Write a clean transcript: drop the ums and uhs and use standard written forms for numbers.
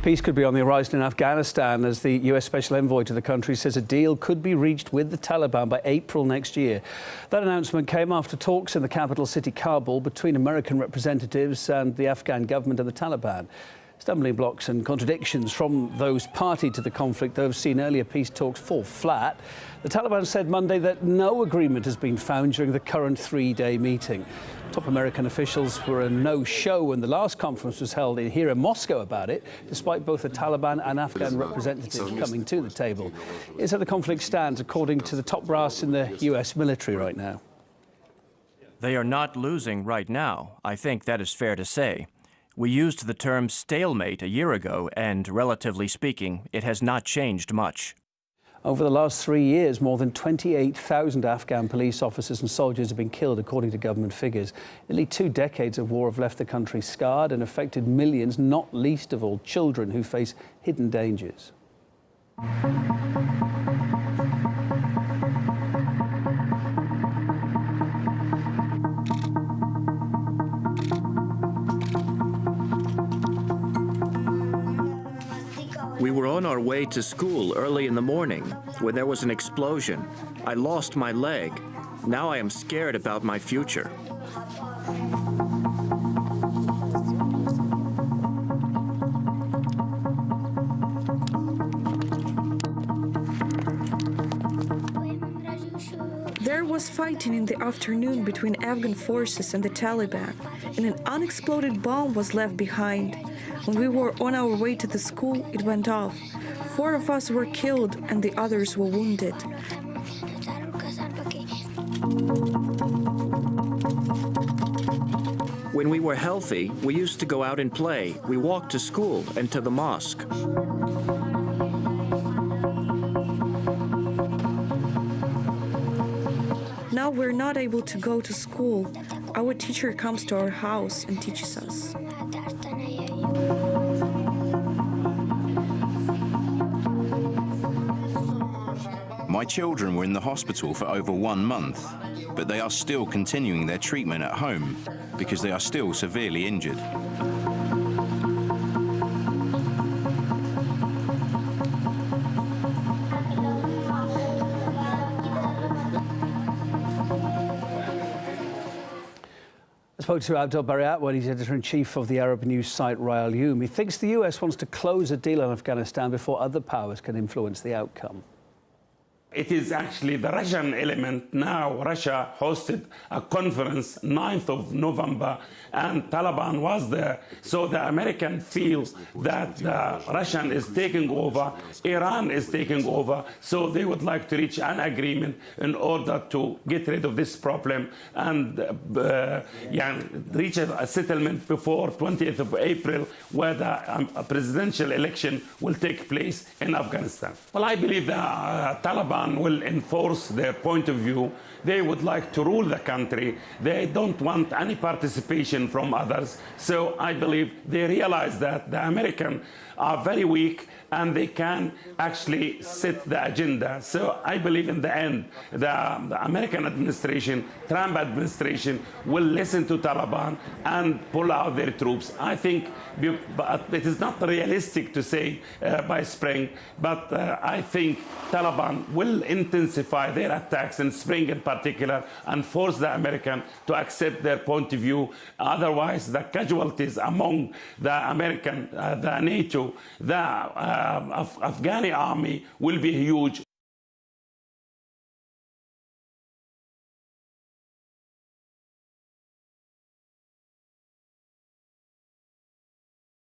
Peace could be on the horizon in Afghanistan as the US Special Envoy to the country says a deal could be reached with the Taliban by April next year. That announcement came after talks in the capital city, Kabul, between American representatives and the Afghan government and the Taliban. Stumbling blocks and contradictions from those party to the conflict, though, have seen earlier peace talks fall flat. The Taliban said Monday that no agreement has been found during the current three-day meeting. Top American officials were a no-show when the last conference was held here in Moscow about it, despite both the Taliban and Afghan representatives coming to the table. Here's how the conflict stands, according to the top brass in the US military right now. They are not losing right now. I think that is fair to say. We used the term stalemate a year ago, and relatively speaking, it has not changed much. Over the last 3 years, more than 28,000 Afghan police officers and soldiers have been killed, according to government figures. Nearly 2 decades of war have left the country scarred and affected millions, not least of all children who face hidden dangers. We were on our way to school early in the morning when there was an explosion. I lost my leg. Now I am scared about my future. There was fighting in the afternoon between Afghan forces and the Taliban, and an unexploded bomb was left behind. When we were on our way to the school, it went off. 4 of us were killed and the others were wounded. When we were healthy, we used to go out and play. We walked to school and to the mosque. Now we're not able to go to school. Our teacher comes to our house and teaches us. My children were in the hospital for over 1 month, but they are still continuing their treatment at home because they are still severely injured. I spoke to Abdel Bariat when he's editor-in-chief of the Arab news site Royal Youm. He thinks the US wants to close a deal on Afghanistan before other powers can influence the outcome. It is actually the Russian element. Now Russia hosted a conference 9th of November and Taliban was there. So the American feels that the Russian is taking over, Iran is taking over. So they would like to reach an agreement in order to get rid of this problem and reach a settlement before 20th of April, where a presidential election will take place in Afghanistan. Well, I believe the Taliban will enforce their point of view. They would like to rule the country. They don't want any participation from others. So I believe they realize that the Americans are very weak and they can actually set the agenda. So I believe in the end, the American administration, Trump administration, will listen to Taliban and pull out their troops. I think it is not realistic to say by spring, but I think Taliban will intensify their attacks in spring in particular and force the American to accept their point of view. Otherwise, the casualties among the American, the NATO, the Afghani army will be huge.